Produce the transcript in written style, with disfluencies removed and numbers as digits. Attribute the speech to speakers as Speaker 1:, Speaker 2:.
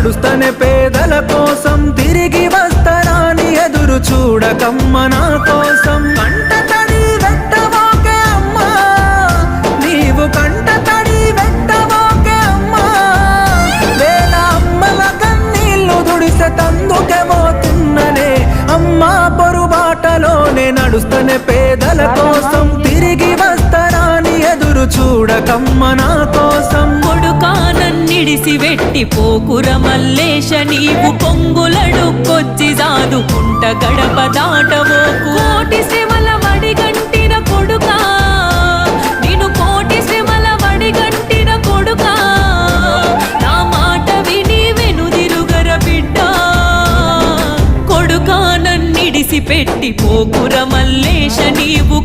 Speaker 1: నడుస్తనే పేదల కోసం తిరిగి వస్తారాని ఎదురు చూడకమ్మ నా కోసం కంట తడి వెట్టవోకే అమ్మా నీవు కంట తడి వెట్టవోకే అమ్మా వేల అమ్మల కన్నీళ్లు దుడిసె తందుకే పోతున్ననే అమ్మా పొరుబాటలోనే నడుస్తనే పేదల కోసం తిరిగి వస్తారాని ఎదురు చూడకమ్మ నా కోసం
Speaker 2: కొడుకానన్నిడిసి వెట్టి పోకుర మల్లేశ నీవు పొంగులడుక్కొచ్చి జాదుకుంట గడప దాటవోకు కోటి శ్రమల వడిగంటిన కొడుకా నేను కోటి శ్రమల వడిగంటిన కొడుకా నా మాట విని వెనుదిరుగర బిడ్డ కొడుకానన్నిడిసి పెట్టి పోకుర మల్లేశ నీవు